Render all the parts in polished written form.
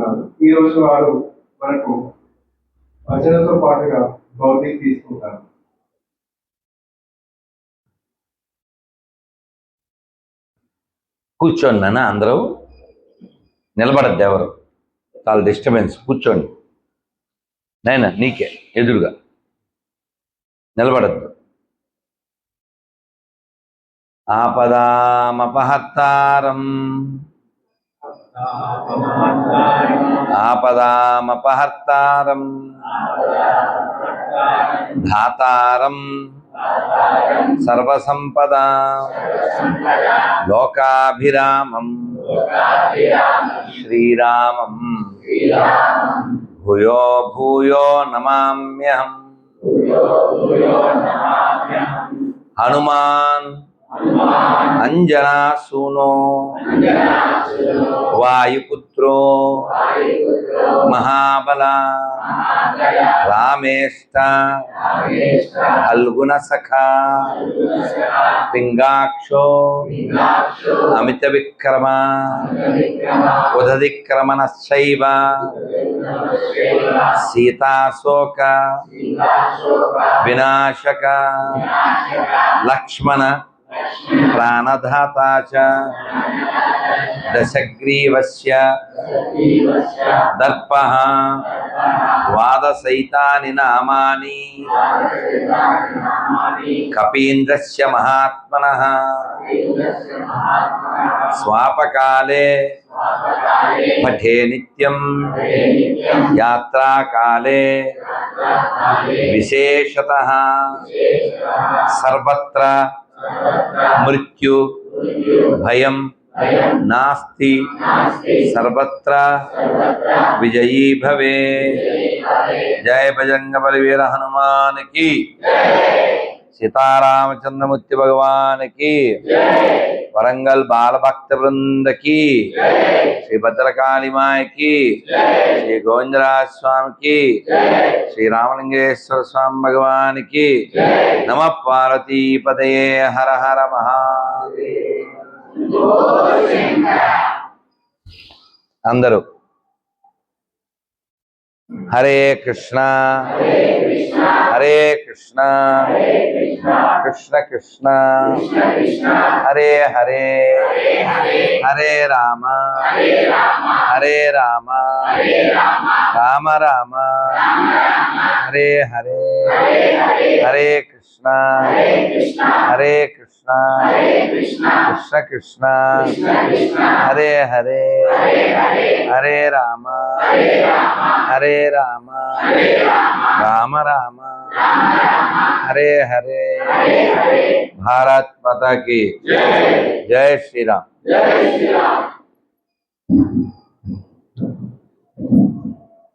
ఉన్నారు. ఈ రోజు వారు మనకు భజనతో పాటుగా భౌతిక తీసుకుంటారు. కూర్చోండి నాన్న, అందరూ నిలబడద్దు, ఎవరు చాలా డిస్టర్బెన్స్. కూర్చోండి నాయన, నీకే ఎదురుగా నిలబడద్దు. ఆపదామపహర్తారం ఆపదామపహర్తారం ధాతారం సర్వసంపదా లోకాభిరామం శ్రీరామం భూయో భూయో నమామ్యహం. హనుమాన్ అంజనాసూనో వాయుపుత్రో మహాబల రామేష్ట ఫల్గుణ సఖా పింగాక్షో అమిత విక్రమ ఉదధిక్రమణశ్చైవ సీతాశోక వినాశక లక్ష్మణ ప్రాణధాతా చ దశగ్రీవస్య దర్పః ద్వాదశైతాని నామాని కపీంద్రస్య మహాత్మనః స్వాపకాలే పఠే నిత్యం యాత్రాకాలే విశేషతః సర్వత్ర మృత్యు భయం నాస్తి సర్వత్ర విజయీ భవే. జయ బజరంగ బలివీర హనుమాన్ కి, సీతారామచంద్రమూర్తి భగవాన్ కి, వరంగల్ బాలభక్త బృంద కి, శ్రీ భద్రకాళిమాయ కి, శ్రీ గోవిందరాజ స్వామి కి, శ్రీ రామలింగేశ్వర స్వామి భగవాన్ కి. నమ పార్వతీపతయే. హర హర మహాదేవ. అందరూ హరే కృష్ణ హరే కృష్ణ కృష్ణ కృష్ణ హరే హరే హరే రామ హరే రామ రామ రామ హరే హరే హరే కృష్ణ హరే కృష్ణ కృష్ణ కృష్ణ హరే హరే హరే రామ హరే రామ రామ రామ హరే హరే. భారత్ మాతా కీ జై శ్రీరామ్.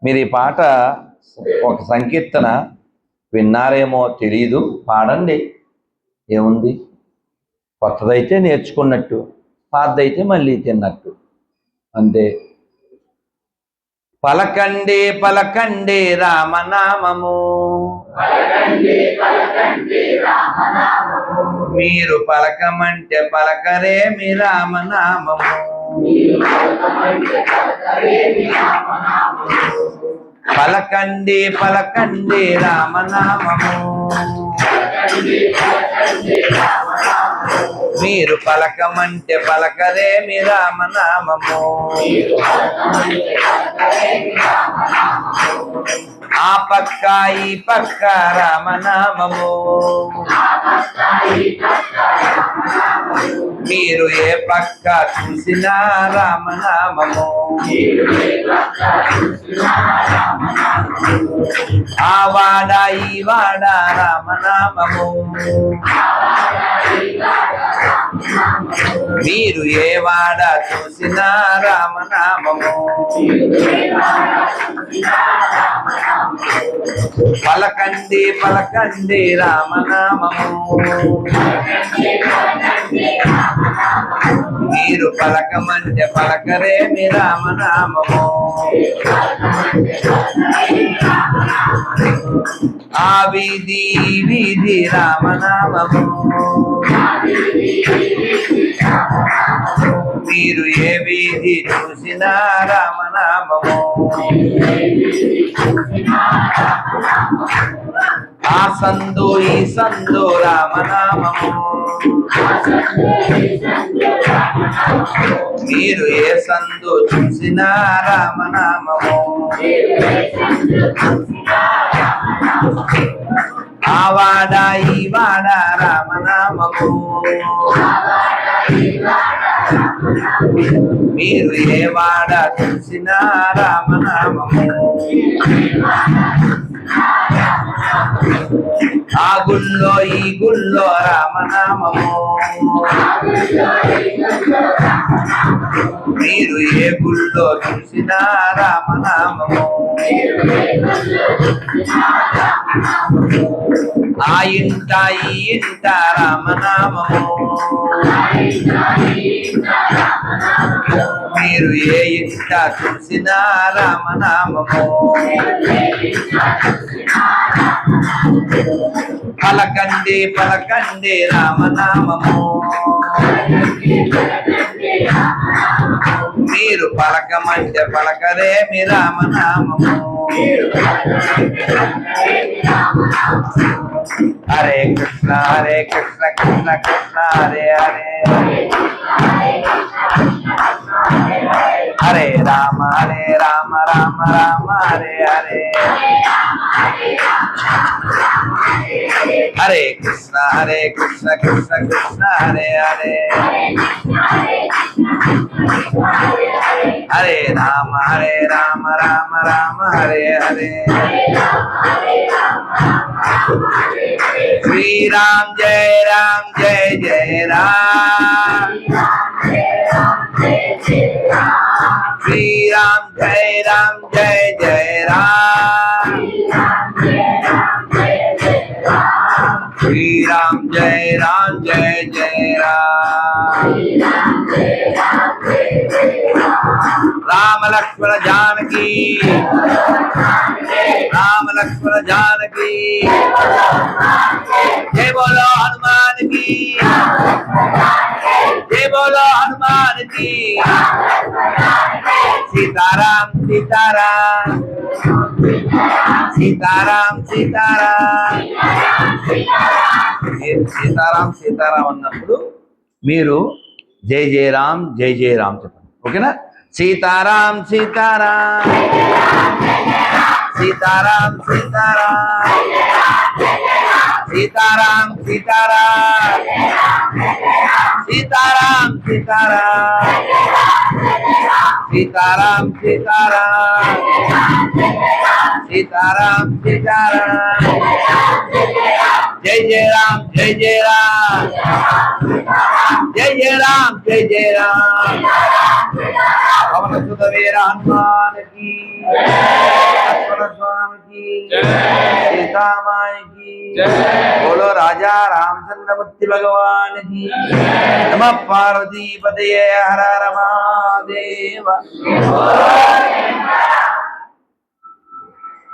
మీరు ఈ పాట ఒక సంకీర్తన విన్నారేమో తెలీదు, పాడండి. ఏముంది, కొత్తదైతే నేర్చుకున్నట్టు, పాతదైతే మళ్ళీ తిన్నట్టు అంతే. పలకండి పలకండి రామనామము, మీరు పలకమంటే పలకరేమి రామనామము. పలకండి పలకండి రామనామము, మీరు పలకమంటే పలకరేమి రామనామము. ఆ పక్క ఈ పక్క రామనామము, మీరు ఏ పక్క చూసినా రామనామము. ఆ వాడ ఈ వాడ రామనామము, మీరు ఏ వాడ చూసినా రామనామము. పలకండి పలకండి రామనామము, మీరు పలకమంటే పలకరేమి రామనామము. ఆ వీధి వీధి రామనామము, మీరు ఏ వీధి చూసినా రామనామము ఆ సందు ఈ సందు రామనామము మీరు ఏ సందు చూసినా రామనామము ఆ వాడ ఈ వాడ రామనామము మీరు ఏ వాడ చూసినా రామనామము ఆ గుళ్ళో ఈ గుళ్ళో రామనామము మీరు ఏ గుళ్ళో చూసినా రామనామము ఆ ఇంట ఈ ఇంట రామనామము మీరు ఏ ఇంట చూసినా రామనామము పలకండి పలకండి రామనామము మీరు పలకమంటే పలకరేమి రామనామము హరే కృష్ణ కృష్ణ కృష్ణ హరే హరే హరే రామ రామ రామ హరే హరే హరే కృష్ణ కృష్ణ కృష్ణ హరే హరే హరే రామ రామ హరే హరే శ్రీరామ్ జయ జయ రామ్ శ్రీరామ్ జయ జయ రామ్ శ్రీరామ్ జయ జయ రామ్ రామ లక్ష్మణ జానకి రామ లక్ష్మణ జానకి జయ బోలో హనుమాన్ కి జయ బోలో హనుమాన్ కి సీతారాం సీతారాం సీతారాం సీతారాం సీతారాం సీతారాం అన్నప్పుడు మీరు జై జయ రామ్ చెప్పండి ఓకేనా సీతారాం సీతారాం సీతారాం సీతారాం సీతారాం సీతారాం సీతారాం సీతారాం సీతారాం సీతారాం సీతారాం సీతారాం జై జయ రామ్ జై జయ రామ్ జై జయ రామ్ జై జయ రామ్ పవన సుత వీర హనుమాన్ కి లక్ష్మణ స్వామి కి सीतामाई की बोलो राजा रामचंद्र मूर्ति भगवान की नमः पार्वती पतये हर हर महादेव।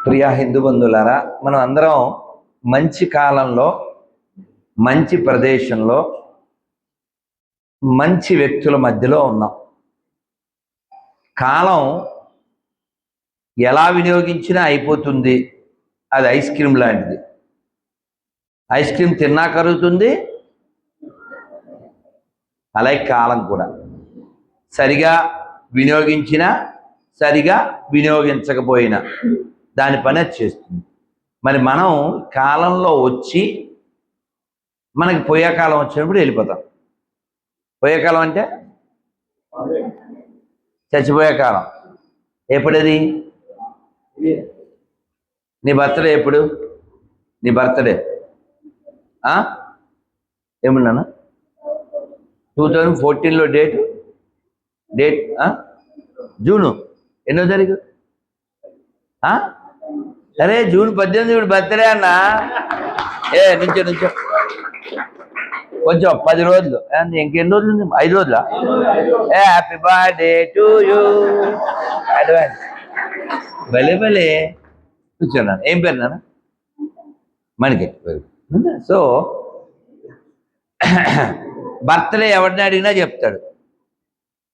ప్రియ హిందూ బంధువులారా, మనం అందరం మంచి కాలంలో మంచి ప్రదేశంలో మంచి వ్యక్తుల మధ్యలో ఉన్నాం. కాలం ఎలా వినియోగించినా అయిపోతుంది. అది ఐస్ క్రీమ్ లాంటిది. ఐస్ క్రీమ్ తిన్నా కరుగుతుంది, అలాగే కాలం కూడా సరిగా వినియోగించినా సరిగా వినియోగించకపోయినా దాని పని అది చేస్తుంది. మరి మనం కాలంలో వచ్చి మనకి పోయే కాలం వచ్చినప్పుడు వెళ్ళిపోతాం. పోయే కాలం అంటే చచ్చిపోయే కాలం. ఎప్పుడది? నీ బర్త్డే ఎప్పుడు? నీ బర్త్డే ఏమన్నానా 2014లో డేట్ జూను ఎన్నో తారీఖు? అరే జూన్ 18 బర్త్డే అన్నా. నుంచో కొంచెం 10 రోజులు, ఇంకెన్ని రోజులు ఉంది? 5 రోజులా? Happy birthday to you advance. భలే భలే కూర్చున్నాను. ఏం పేరు నాన్న? మణికెట్. సో బర్త్డే ఎవరిని అడిగినా చెప్తాడు,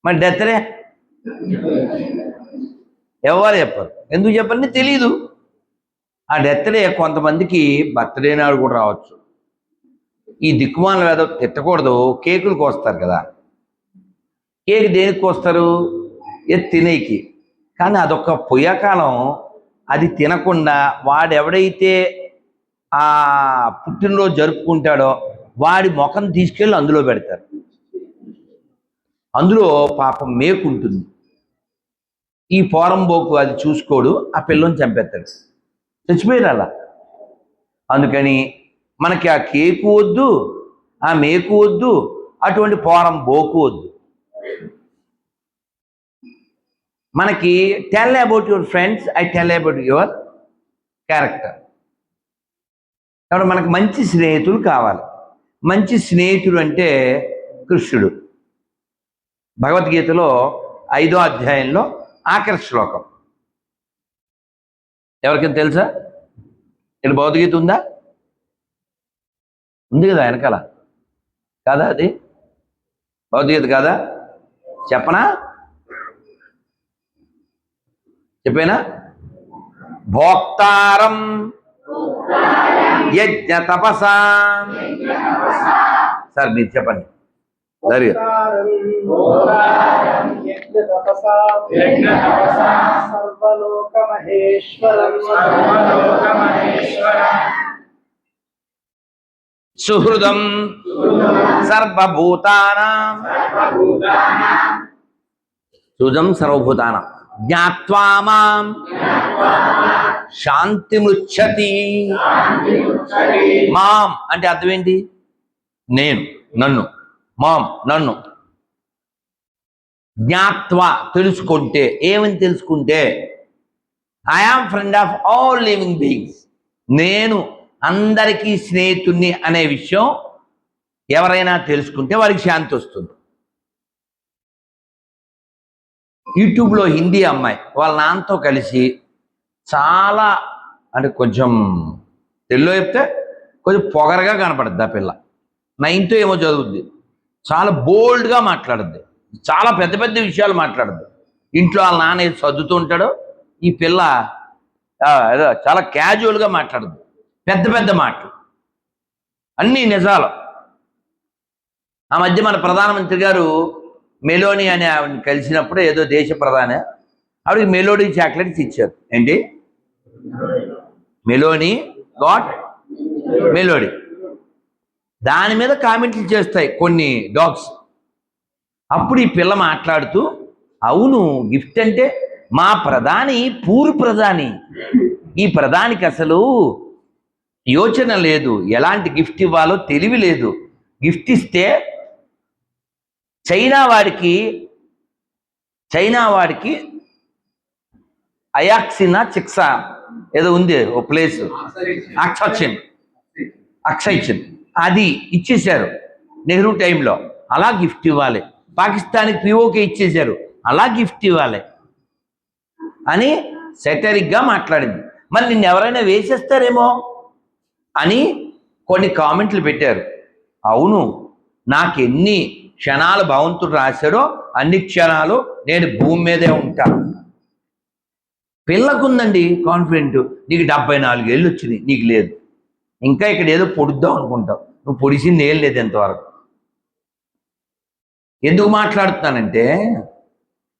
మరి డెత్డే ఎవరు చెప్పరు. ఎందుకు చెప్పని తెలీదు. ఆ డెత్డే కొంతమందికి బర్త్డే నాడు కూడా రావచ్చు. ఈ దిక్కుమాల ఏదో తిట్టకూడదు, కేకులు కోస్తారు కదా. కేక్ దేనికి కోస్తారు? తినేకి. కానీ అదొక పొయ్యకాలం. అది తినకుండా వాడెవడైతే ఆ పుట్టినరోజు జరుపుకుంటాడో వాడి ముఖం తీసుకెళ్ళి అందులో పెడతారు. అందులో పాపం మేకుంటుంది. ఈ పోరంబోకు అది చూసుకోడు, ఆ పిల్లని చంపేస్తాడు, చచ్చిపోయారు అలా. అందుకని మనకి ఆ కేకు వద్దు, ఆ మేకు వద్దు, అటువంటి పోరంబోకు వద్దు. మనకి tell about your friends, I tell about your character. కాబట్టి మనకు మంచి స్నేహితులు కావాలి. మంచి స్నేహితుడు అంటే కృష్ణుడు. భగవద్గీతలో 5వ అధ్యాయంలో ఆఖరి శ్లోకం ఎవరికైనా తెలుసా? ఇక్కడ భగవద్గీత ఉందా? ఉంది కదా వెనకాల, కాదా? అది భగవద్గీత కాదా? చెప్పనా? చెప్పేనా? భోక్తారం యజ్ఞ తపసా. సార్ మీరు చెప్పండి. సుహృదం సర్వభూతానాం, సుహృదం సర్వభూతానాం జ్ఞాత్వా మాం శాంతిమృచ్చతి. మాం అంటే అర్థం ఏంటి? నేను, నన్ను. మాం నన్ను. జ్ఞాత్వా తెలుసుకుంటే. ఏమని తెలుసుకుంటే? I am friend of all living beings. నేను అందరికీ స్నేహితుణ్ణి అనే విషయం ఎవరైనా తెలుసుకుంటే వారికి శాంతి వస్తుంది. యూట్యూబ్లో హిందీ అమ్మాయి వాళ్ళ నాన్నతో కలిసి చాలా, అంటే కొంచెం తెలుగులో చెప్తే కొంచెం పొగరగా కనపడుద్ది. ఆ పిల్ల 9th ఏమో చదువుద్ది. చాలా బోల్డ్గా మాట్లాడుద్ది, చాలా పెద్ద పెద్ద విషయాలు మాట్లాడుద్ది. ఇంట్లో వాళ్ళ నాన్న ఏది చదువుతూ ఉంటాడో ఈ పిల్ల ఏదో చాలా క్యాజువల్గా మాట్లాడుద్ది. పెద్ద పెద్ద మాటలు, అన్నీ నిజాలు. ఆ మధ్య మన ప్రధానమంత్రి గారు మెలోనీ అని ఆవిడని కలిసినప్పుడు, ఏదో దేశ ప్రధాని, ఆవిడకి మెలోడీ చాక్లెట్స్ ఇచ్చారు. ఏంటి? Meloni got melody. దాని మీద కామెంట్లు చేస్తాయి కొన్ని డాగ్స్. అప్పుడు ఈ పిల్ల మాట్లాడుతూ, అవును గిఫ్ట్ అంటే మా ప్రధాని పూర్వ ప్రధాని, ఈ ప్రధానికి అసలు యోచన లేదు, ఎలాంటి గిఫ్ట్ ఇవ్వాలో తెలివి లేదు. గిఫ్ట్ ఇస్తే చైనా వాడికి అయాక్సినా చిక్సా ఏదో ఉంది ఓ ప్లేస్, అక్సైచిన్ అది ఇచ్చేశారు నెహ్రూ టైంలో. అలా గిఫ్ట్ ఇవ్వాలి. పాకిస్తాన్కి పిఓకే ఇచ్చేశారు, అలా గిఫ్ట్ ఇవ్వాలి అని సెటరిక్గా మాట్లాడింది. మరి నిన్ను ఎవరైనా వేసేస్తారేమో అని కొన్ని కామెంట్లు పెట్టారు. అవును, నాకెన్ని క్షణాలు భగవంతుడు రాశాడో అన్ని క్షణాలు నేను భూమి మీదే ఉంటాను. పిల్లకుందండి కాన్ఫిడెంట్. నీకు 74 ఏళ్ళు వచ్చినాయి, నీకు లేదు. ఇంకా ఇక్కడ ఏదో పొడుద్దాం అనుకుంటావు, నువ్వు పొడిచింది ఏం లేదు ఎంతవరకు. ఎందుకు మాట్లాడుతున్నానంటే,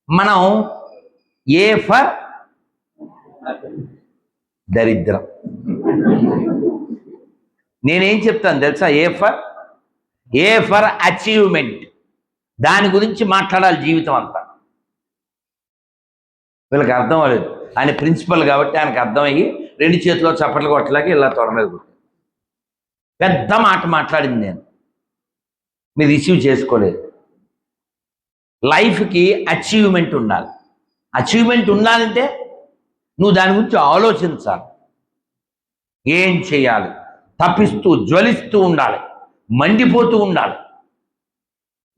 మనం ఏ ఫర్ దరిద్రం. నేనేం చెప్తాను తెలుసా? A for achievement. దాని గురించి మాట్లాడాలి జీవితం అంతా. వీళ్ళకి అర్థం అవ్వలేదు. ఆయన ప్రిన్సిపల్ కాబట్టి ఆయనకు అర్థమయ్యి 2 చేతిలో చప్పట్లు కొట్టలేక ఇలా తొడ మీద కొట్టాను. పెద్ద మాట మాట్లాడింది నేను, మీరు రిసీవ్ చేసుకోలేదు. లైఫ్కి అచీవ్మెంట్ ఉండాలి. అచీవ్మెంట్ ఉండాలంటే నువ్వు దాని గురించి ఆలోచించాలి. ఏం చేయాలి? తప్పిస్తూ జ్వలిస్తూ ఉండాలి, మండిపోతూ ఉండాలి.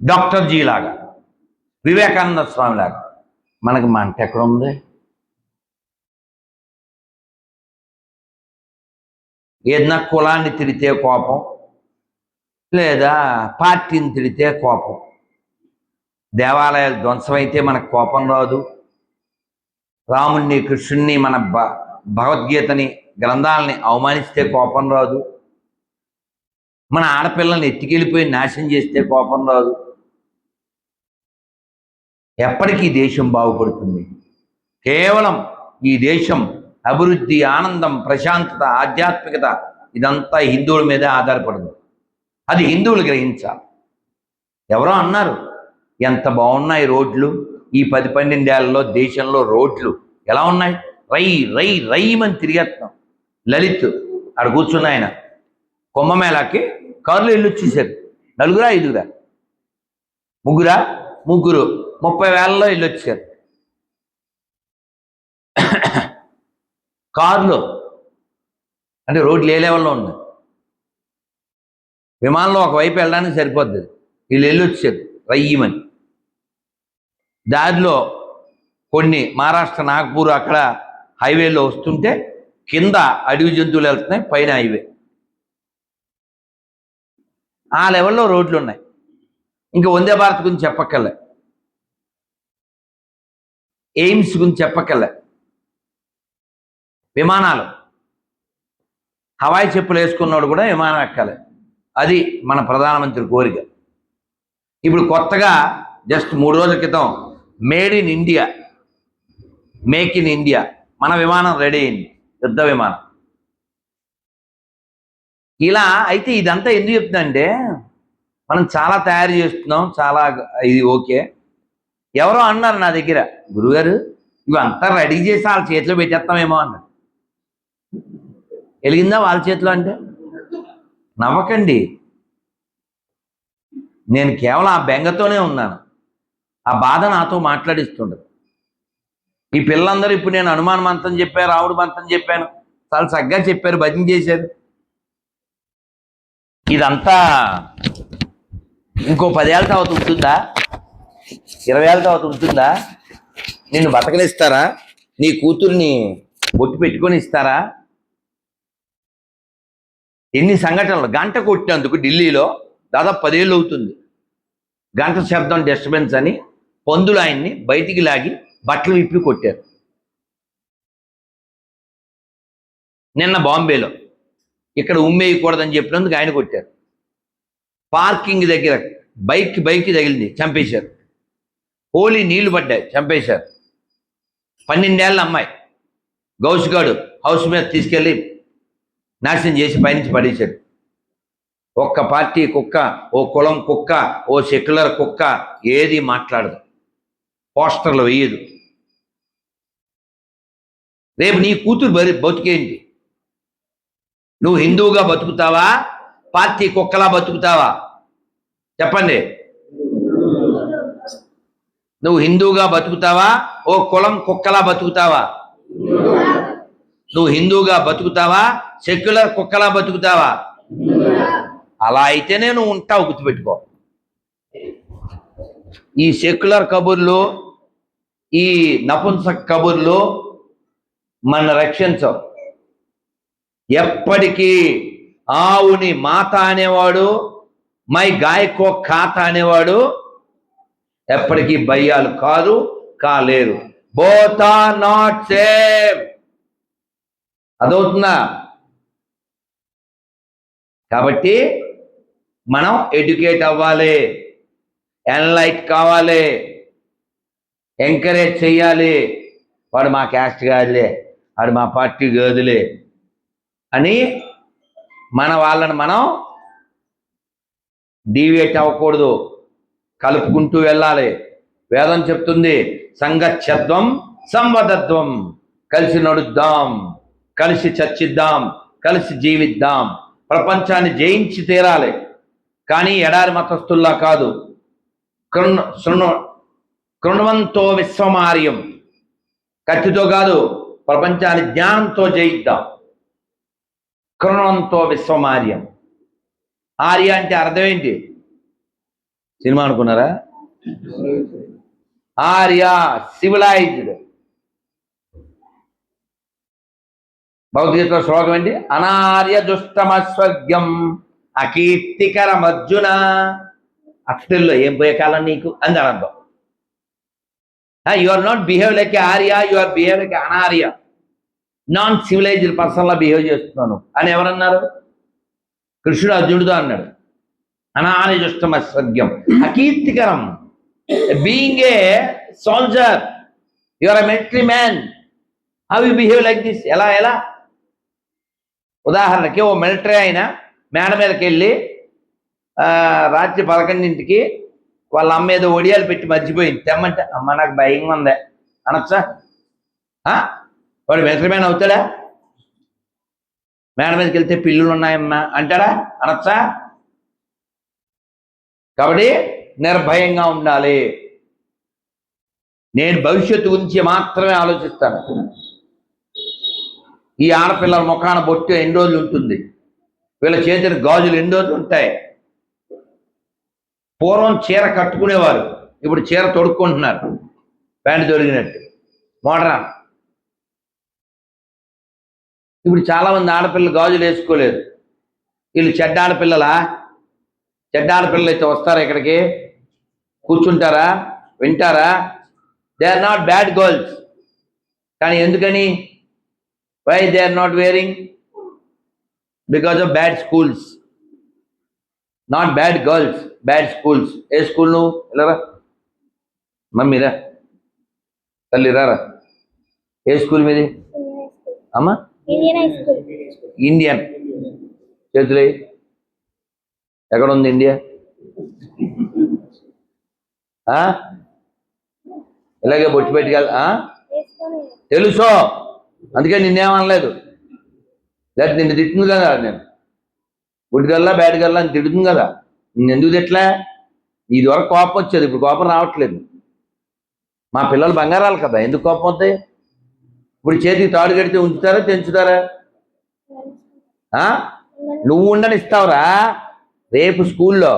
డాక్టర్ జీ లాగా, వివేకానంద స్వామి లాగా. మనకి మంట ఎక్కడ ఉంది? ఏదన్నా కులాన్ని తిరిగితే కోపం, లేదా పార్టీని తిడితే కోపం, దేవాలయాలు ధ్వంసమైతే మనకు కోపం రాదు, రాముణ్ణి కృష్ణుణ్ణి మన భగవద్గీతని గ్రంథాలని అవమానిస్తే కోపం రాదు, మన ఆడపిల్లల్ని ఎత్తికెళ్ళిపోయి నాశనం చేస్తే కోపం రాదు. ఎప్పటికీ దేశం బాగుపడుతుంది? కేవలం ఈ దేశం అభివృద్ధి, ఆనందం, ప్రశాంతత, ఆధ్యాత్మికత ఇదంతా హిందువుల మీదే ఆధారపడింది. అది హిందువులు గ్రహించాలి. ఎవరో అన్నారు, ఎంత బాగున్నాయి రోడ్లు, ఈ 10-12 ఏళ్లలో దేశంలో రోడ్లు ఎలా ఉన్నాయి, రై రై రైమని తిరిగేస్తున్నాం. లలిత్ ఆడ కూర్చున్న ఆయన కుంభమేళాకి కారులో వెళ్ళొచ్చేసారు. 4-5 ముగ్గురు 30,000లో వెళ్ళొచ్చారు కారులో. అంటే రోడ్లు ఏ లెవెల్లో ఉన్నాయి. విమానంలో ఒకవైపు వెళ్ళడానికి సరిపోద్ది, వీళ్ళు వెళ్ళొచ్చారు రయ్యమని. దారిలో కొన్ని మహారాష్ట్ర నాగపూర్ అక్కడ హైవేలో వస్తుంటే కింద అడవి జంతువులు వెళ్తున్నాయి, పైన హైవే. ఆ లెవెల్లో రోడ్లు ఉన్నాయి. ఇంకా వందే భారత్ గురించి చెప్పక్కర్లే, ఎయిమ్స్ గురించి చెప్పక్కర్లే, విమానాలు, హవాయి చెప్పులు వేసుకున్నాడు కూడా విమానం ఎక్కాలి. అది మన ప్రధానమంత్రి కోరిక. ఇప్పుడు కొత్తగా జస్ట్ 3 రోజుల క్రితం మేక్ ఇన్ ఇండియా మన విమానం రెడీ అయింది, యుద్ధ విమానం. ఇలా అయితే ఇదంతా ఎందుకు చెప్తుందంటే, మనం చాలా తయారు చేస్తున్నాం, చాలా ఇది ఓకే. ఎవరో అన్నారు నా దగ్గర, గురుగారు ఇవంతా రెడీ చేసి వాళ్ళ చేతిలో పెట్టేస్తామేమో అన్నారు. వెలిగిందా వాళ్ళ చేతిలో అంటే? నవ్వకండి, నేను కేవలం ఆ బెంగతోనే ఉన్నాను. ఆ బాధ నాతో మాట్లాడిస్తుండదు. ఈ పిల్లలందరూ ఇప్పుడు నేను హనుమాన్ మంత్రం చెప్పాను, రాముడు మంత్రం చెప్పాను, చాలా చక్కగా చెప్పారు, భజన చేశారు. ఇదంతా ఇంకో 10 ఏళ్ళ తర్వాత ఉంటుందా, 20 ఏళ్ళ తర్వాత ఉంటుందా? నిన్ను బతకనిస్తారా? నీ కూతుర్ని బొట్టు పెట్టుకొని ఇస్తారా? ఎన్ని సంఘటనలు. గంట కొట్టినందుకు ఢిల్లీలో దాదాపు 10 ఏళ్ళు అవుతుంది. గంట శబ్దం డిస్టర్బెన్స్ అని పందులు ఆయన్ని బయటికి లాగి బట్టలు విప్పి కొట్టారు. నిన్న బాంబేలో ఇక్కడ ఉమ్మేయకూడదని చెప్పినందుకు ఆయన కొట్టారు. పార్కింగ్ దగ్గర బైక్ తగిలింది, చంపేశారు. హోలీ నీళ్లు పడ్డాయి, చంపేశారు. 12 ఏళ్ళ అమ్మాయి గౌసుగాడు హౌస్ మీద తీసుకెళ్ళి నాశనం చేసి పైనుంచి పడేశాడు. ఒక్క పార్టీ కుక్క, ఓ కులం కుక్క, ఓ సెక్యులర్ కుక్క ఏది మాట్లాడదు, పోస్టర్లు వేయదు. రేపు నీ కూతురు బతుకేంటి? నువ్వు హిందువుగా బతుకుతావా, పార్టీ కుక్కలా బతుకుతావా? చెప్పండి. నువ్వు హిందువుగా బతుకుతావా, ఓ కులం కుక్కలా బతుకుతావా? నువ్వు హిందువుగా బతుకుతావా, సెక్యులర్ కుక్కలా బతుకుతావా? అలా అయితేనే నువ్వు ఉంటావు, గుర్తుపెట్టుకో. ఈ సెక్యులర్ కబుర్లు, ఈ నపుంసక కబుర్లు మన రక్షించవు. ఎప్పటికీ ఆవుని మాత అనేవాడు, మై గాయకో ఖాత అనేవాడు ఎప్పటికీ భయ్యాలు కాదు, కాలేరు. Both are not same. అదవుతుందా? కాబట్టి మనం ఎడ్యుకేట్ అవ్వాలి, ఎన్లైట్ కావాలి, ఎంకరేజ్ చెయ్యాలి. వాడు మా క్యాస్ట్ కాదులే, వాడు మా పార్టీ కాదులే అని మన వాళ్ళని మనం డీవియేట్ అవ్వకూడదు, కలుపుకుంటూ వెళ్ళాలి. వేదం చెప్తుంది, సంగచ్చత్వం సంవదత్వం. కలిసి నడుద్దాం, కలిసి చర్చిద్దాం, కలిసి జీవిద్దాం. ప్రపంచాన్ని జయించి తీరాలి, కానీ ఎడారి మతస్థుల్లా కాదు. కృణవంతో విశ్వమార్యం. కత్తితో కాదు, ప్రపంచాన్ని జ్ఞానంతో జయిద్దాం. కృణవంతో విశ్వమార్యం. ఆర్య అంటే అర్థం ఏంటి? సినిమా అనుకున్నారా? ఆర్య సివిలైజ్డ్. భగవద్గీతలో శ్లోకం ఏంటి? అనార్య దుష్టమస్వర్గ్యం అకీర్తికరం అర్జున. అక్షరంలో ఏం పోయే కాలం నీకు అని అర్థం. You are not behave like ఆర్య, యు ఆర్ బిహేవ్ లైక్ అనార్య, నాన్ సివిలైజ్డ్ పర్సన్ లా బిహేవ్ చేస్తున్నాను అని ఎవరన్నారు? కృష్ణుడు అర్జునుడితో అన్నాడు. అనార్యజుష్టమస్వర్గ్యం అకీర్తికరం. Being a soldier, you are a military man, how you behave like this? ఎలా? ఉదాహరణకి ఓ మిలిటరీ ఆయన మేడ మీదకి వెళ్ళి రాత్రి 11ంటికి వాళ్ళ అమ్మ ఏదో ఒడియాలు పెట్టి మర్చిపోయింది, తెమ్మంటే అమ్మ నాకు భయంగా ఉందే అనొచ్చా? వాడు మిలిటరీ మ్యాన్ అవుతాడా? మేడ మీదకి వెళ్తే పిల్లులు ఉన్నాయమ్మా అంటాడా? అనొచ్చా? కాబట్టి నిర్భయంగా ఉండాలి. నేను భవిష్యత్తు గురించి మాత్రమే ఆలోచిస్తాను. ఈ ఆడపిల్లల ముఖాన బొట్టు ఎన్ని రోజులు ఉంటుంది, వీళ్ళ చేతిని గాజులు ఎన్ని రోజులు ఉంటాయి. పూర్వం చీర కట్టుకునేవారు, ఇప్పుడు చీర తొడుక్కుంటున్నారు, ప్యాంటు తొడిగినట్టు మోడర్న్. ఇప్పుడు చాలామంది ఆడపిల్లలు గాజులు వేసుకోలేరు. వీళ్ళు చెడ్డ ఆడపిల్లలా? చెడ్డ ఆడపిల్లలు అయితే వస్తారా ఇక్కడికి? కూర్చుంటారా? వింటారా? They are not bad girls. కానీ ఎందుకని? Why they are not wearing? Because of bad schools. Not bad girls, bad schools. ఏ స్కూల్ నువ్వు? వెళ్ళరా మమ్మీరా, తల్లి రారా. ఏ స్కూల్ మీది అమ్మా? ఇండియన్. చేతులే. ఎక్కడ ఉంది ఇండియా? ఇలాగే బొట్టు పెట్టుకెళ్ళ తెలుసో, అందుకే నిన్నేమనలేదు. లేకపోతే నిన్ను తిట్టింది కదా, నేను గుడ్ గల్లా బ్యాడ్ గల్లా అని తిడుతుంది కదా, నిన్ను ఎందుకు తిట్లా? ఇది వరకు కోపం వచ్చేది, ఇప్పుడు కోపం రావట్లేదు. మా పిల్లలు బంగారాలు కదా, ఎందుకు కోపం వస్తాయి? ఇప్పుడు చేతికి తాడు కడితే ఉంచుతారా తెంచుతారా? నువ్వు ఉండని ఇస్తావురా రేపు స్కూల్లో.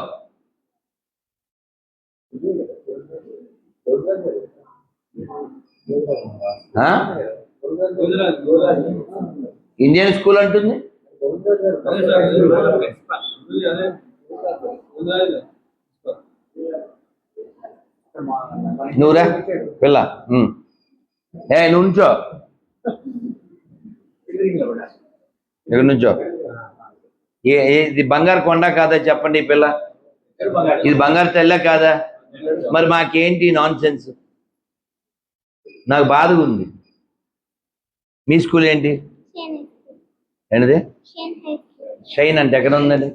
ఇండియన్ స్కూల్ అంటుంది. నువ్వురా పిల్ల, నుంచో ఇక్కడ నుంచో. ఇది బంగారు కొండ కాదా చెప్పండి ఈ పిల్ల? ఇది బంగారు తెల్ల కాదా? మరి మాకేంటి నాన్ సెన్స్? నాకు బాధగా ఉంది. మీ స్కూల్ ఏంటి? ఏంటిది? షైన్ అంటే ఎక్కడ ఉందండి?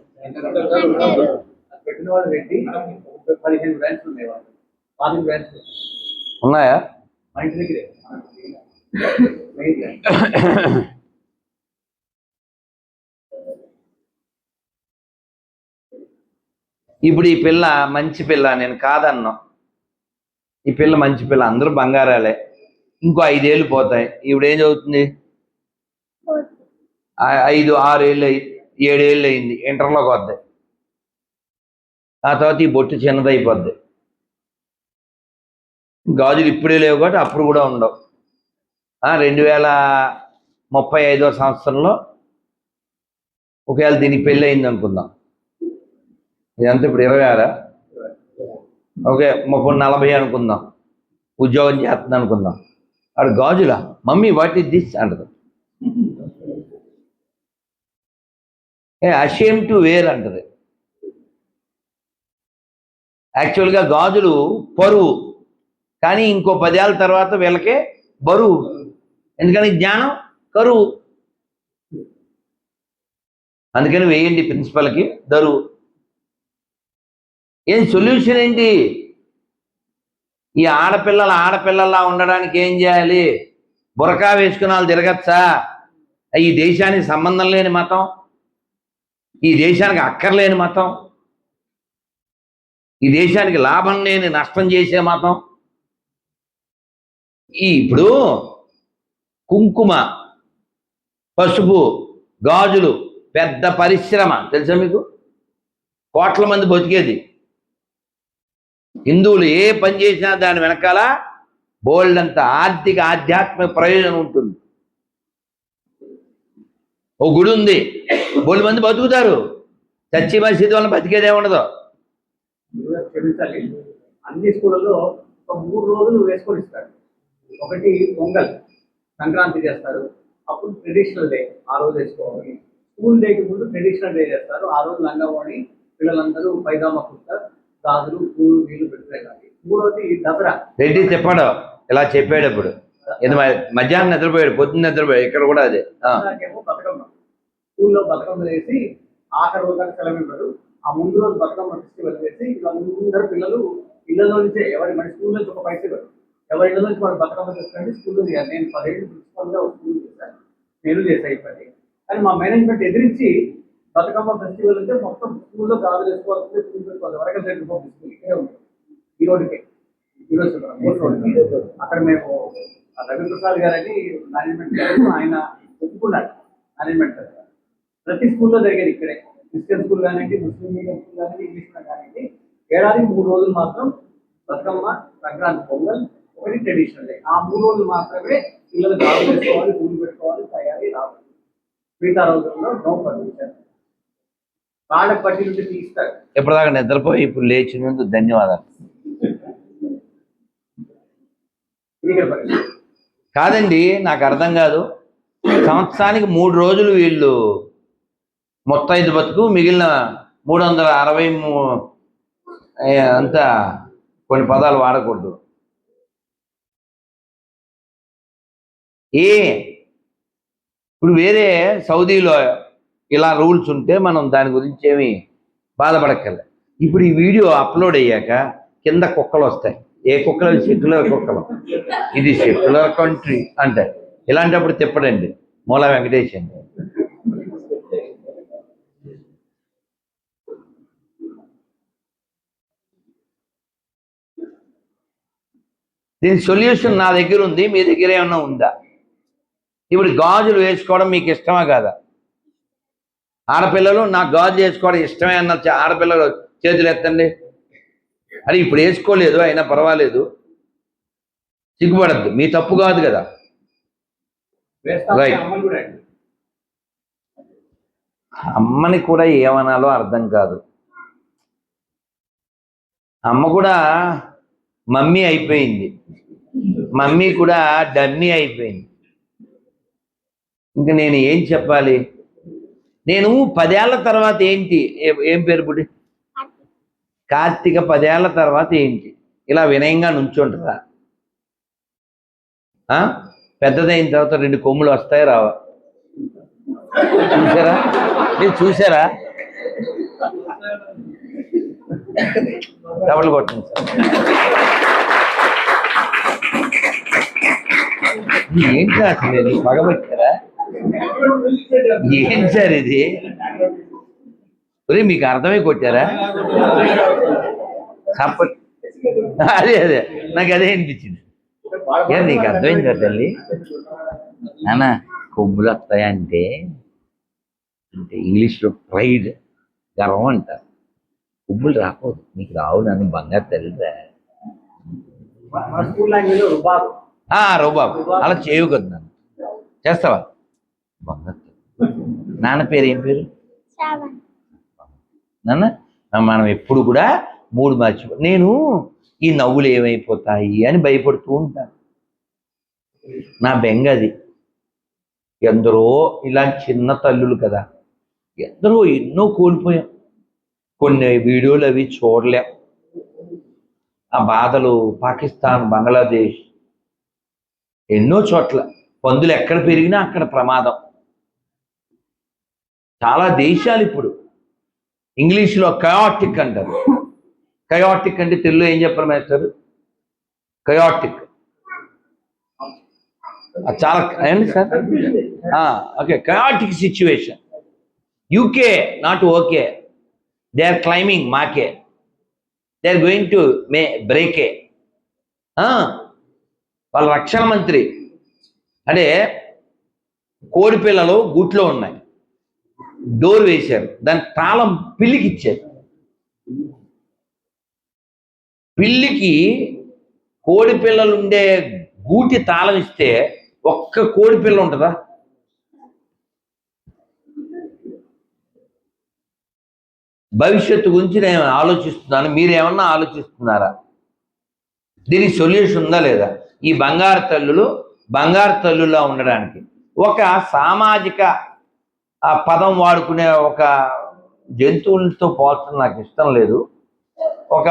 ఉన్నాయా? ఇప్పుడు ఈ పిల్ల మంచి పిల్ల, నేను కాదన్నా. ఈ పిల్ల మంచి పిల్ల, అందరూ బంగారాలే. ఇంకో 5 ఏళ్ళు పోతాయి. ఇప్పుడు ఏం చదువుతుంది? 5, 6 ఏళ్ళు 7 ఏళ్ళు అయింది, ఇంటర్లోకి వద్దాయి. ఆ తర్వాత ఈ బొట్టు చిన్నదైపోద్ది. గాజులు ఇప్పుడే లేవు కాబట్టి అప్పుడు కూడా ఉండవు. 2035వ సంవత్సరంలో ఒకవేళ దీనికి పెళ్ళి అయింది అనుకుందాం. ఇదంతా ఇప్పుడు 26, ఓకే 30, 40 అనుకుందాం. ఉద్యోగం చేస్తుంది అనుకుందాం. అక్కడ Gajula? Mummy what is this అంటది. అషేమ్ టు వేర్ అంటది. యాక్చువల్గా గాజులు పరువు, కానీ ఇంకో 10 ఏళ్ళ తర్వాత వీళ్ళకే బరువు. ఎందుకని? జ్ఞానం కరువు. అందుకని వేయండి ప్రిన్సిపల్కి దరువు. ఏం సొల్యూషన్ ఏంటి? ఈ ఆడపిల్లలా ఉండడానికి ఏం చేయాలి? బురకా వేసుకుని వాళ్ళు తిరగచ్చా? ఈ దేశానికి సంబంధం లేని మతం, ఈ దేశానికి అక్కర్లేని మతం, ఈ దేశానికి లాభం లేని నష్టం చేసే మతం. ఇప్పుడు కుంకుమ, పసుపు, గాజులు పెద్ద పరిశ్రమ తెలుసా మీకు? కోట్ల మంది బతికేది. హిందువులు ఏ పని చేసినా దాని వెనకాల బోల్డ్ అంత ఆర్థిక ఆధ్యాత్మిక ప్రయోజనం ఉంటుంది. ఓ గుడి ఉంది, బోల్డ్ మంది బతుకుతారు. చర్చి మసీదు వల్ల బతికేదే ఉండదు. క్షమించాలి, అన్ని స్కూళ్ళలో ఒక 3 రోజులు వేసుకొని ఇస్తారు. ఒకటి పొంగల్, సంక్రాంతి చేస్తారు, అప్పుడు ట్రెడిషనల్ డే ఆ రోజు వేసుకోవాలి. స్కూల్ డేకి ముందు ట్రెడిషనల్ డే చేస్తారు, ఆ రోజు లంగావాణి పిల్లలందరూ పైజామా కుర్తా, గాజులు, పూలు నీళ్లు పెట్టుకునేదాన్ని. మూడోది దసరా. రెడ్డి చెప్పాడు ఇలా చెప్పేటప్పుడు, ఇది మధ్యాహ్నం నిద్రపోయాడు, పొద్దున్న నిద్రపోయాడు, ఇక్కడ కూడా అదే. దసరాకేమో బతుకమ్మ, స్కూల్లో బతుకమ్మ వేసి ఆఖరి రోజు దాకా సెలవు ఇవ్వరు. ఆ ముందు రోజు బతుకమ్మ ఫెస్టివల్ వేసి వీళ్ళందరూ పిల్లలు ఇళ్లలో నుంచే, ఎవరి మన స్కూల్ నుంచి ఒక పైసలు ఇవ్వరు, ఎవరి ఇళ్ళ నుంచి వాళ్ళు బతుకమ్మ చేస్తారంటే స్కూల్లో చేయాలి. నేను 10 ఏళ్ళు ప్రిన్సిపల్గా స్కూల్ చేశాను, నేను చేశాను ఈ పని. కానీ మా మేనేజ్మెంట్ ఎదిరించి బతుకమ్మ ఫెస్టివల్ అంటే మొత్తం స్కూల్లో గాజులు వేసుకోవాల్సిందే, పూలు పెట్టుకోవాలి. వరకల్ సెంటర్ స్కూల్ ఇక్కడే ఉంటుంది, ఈ రోడ్డుకి, ఈరోజు రోడ్డుకి. అక్కడ మేము రవిప్రసాద్ గారని మేనేజ్మెంట్ గారు, ఆయన ఒప్పుకున్నారు మేనేజ్మెంట్ గారు. ప్రతి స్కూల్లో జరిగేది ఇక్కడే, క్రిస్టియన్ స్కూల్ కానివ్వండి, ముస్లిం మీడియం స్కూల్ కానివ్వండి, ఇంగ్లీష్ మీడియం కానివ్వండి. ఏడాదికి 3 రోజులు మాత్రం బతుకమ్మ, సంక్రాంతి, పొంగల్, ఒకటి ట్రెడిషనల్ డే. ఆ 3 రోజులు మాత్రమే పిల్లలు గాజులు వేసుకోవాలి, పూలు పెట్టుకోవాలి, తయారీ రావాలి. మిగతా రోజుల్లో నో పర్మిషన్. వాళ్ళకి పట్టి నుండి తీస్తారు. ఎప్పటిదాకా నిద్రపోయి ఇప్పుడు లేచినందుకు ధన్యవాదాలు. కాదండి, నాకు అర్థం కాదు. సంవత్సరానికి 3 రోజులు వీళ్ళు మొత్తం 5 బతుకు, మిగిలిన 363 అంతా కొన్ని పదాలు వాడకూడదు. ఇప్పుడు వేరే సౌదీలో ఇలా రూల్స్ ఉంటే మనం దాని గురించి ఏమి బాధపడక్కర్లే. ఇప్పుడు ఈ వీడియో అప్లోడ్ అయ్యాక కింద కుక్కలు వస్తాయి. ఏ కుక్కలు? సెక్యులర్ కుక్కలు. ఇది సెక్యులర్ కంట్రీ అంటే ఇలాంటప్పుడు తిప్పడండి మూల వెంకటేష్ అండి. దీని సొల్యూషన్ నా దగ్గర ఉంది, మీ దగ్గర ఏమన్నా ఉందా? ఇప్పుడు గాజులు వేసుకోవడం మీకు ఇష్టమా కాదా? ఆడపిల్లలు నాకు గాజులు వేసుకోవడం ఇష్టమే అన్న ఆడపిల్లలు చేతులు ఎత్తండి. అది ఇప్పుడు వేసుకోలేదు అయినా పర్వాలేదు, సిగ్గుపడద్దు, మీ తప్పు కాదు కదా. రైట్. అమ్మని కూడా ఏమనాలో అర్థం కాదు. అమ్మ కూడా మమ్మీ అయిపోయింది, మమ్మీ కూడా డమ్మీ అయిపోయింది. ఇంకా నేను ఏం చెప్పాలి? నేను 10 ఏళ్ల తర్వాత ఏంటి, ఏం పేరు పుట్టి కార్తీక 10 ఏళ్ల తర్వాత ఏంటి ఇలా వినయంగా నుంచుంటారా? పెద్దదైన తర్వాత 2 కొమ్ములు వస్తాయి రావా? చూసారా? మీరు చూసారా? డబుల్ కొట్టండి సార్. ఏంటి అసలు పగబట్టారా? ఏం సార్ ఇది? మీకు అర్థమై కొట్టారా? అదే అదే నాకు అదే అనిపించింది. నీకు అర్థమైంది కదా తల్లి? నాన్న కొమ్ములు వస్తాయంటే అంటే ఇంగ్లీష్లో ప్రైడ్, గర్వం అంటారు. కొమ్ములు రాకూడదు, నీకు రావు నన్ను బంగారు తల్లిరా. రుబాబు అలా చేయకూడదు. నన్ను చేస్తావా? బంగారు నాన్న పేరు ఏం పేరు? నాన్న మనం ఎప్పుడు కూడా 3 మర్చిపో. నేను ఈ నవ్వులు ఏమైపోతాయి అని భయపడుతూ ఉంటాను. నా బెంగది. ఎందరో ఇలాంటి చిన్న తల్లులు కదా, ఎందరో ఎన్నో కోల్పోయాం. కొన్ని వీడియోలు అవి చూడలేం. ఆ బాధలు పాకిస్తాన్, బంగ్లాదేశ్, ఎన్నో చోట్ల పందులు ఎక్కడ పెరిగినా అక్కడ ప్రమాదం. చాలా దేశాలు ఇప్పుడు ఇంగ్లీష్లో కయాటిక్ అంటారు. కయాటిక్ అంటే తెలుగులో ఏం చెప్పారు మేస్టర్? కయాటిక్ చాలా ఏంటి sir? Okay, chaotic situation. UK not okay, they are climbing మాకే, they are going to break. వాళ్ళ రక్షణ మంత్రి అంటే కోడి పిల్లలు గూట్లో ఉన్నాయి, డోర్ వేశారు, దాని తాళం పిల్లికి ఇచ్చారు. పిల్లికి కోడి పిల్లలు ఉండే గూటి తాళం ఇస్తే ఒక్క కోడి పిల్ల ఉంటుందా? భవిష్యత్తు గురించి నేను ఆలోచిస్తున్నాను, మీరేమన్నా ఆలోచిస్తున్నారా? దీనికి సొల్యూషన్ ఉందా లేదా? ఈ బంగారు తల్లులా ఉండడానికి ఒక సామాజిక పదం వాడుకునే ఒక జంతువులతో పోల్చడం నాకు ఇష్టం లేదు. ఒక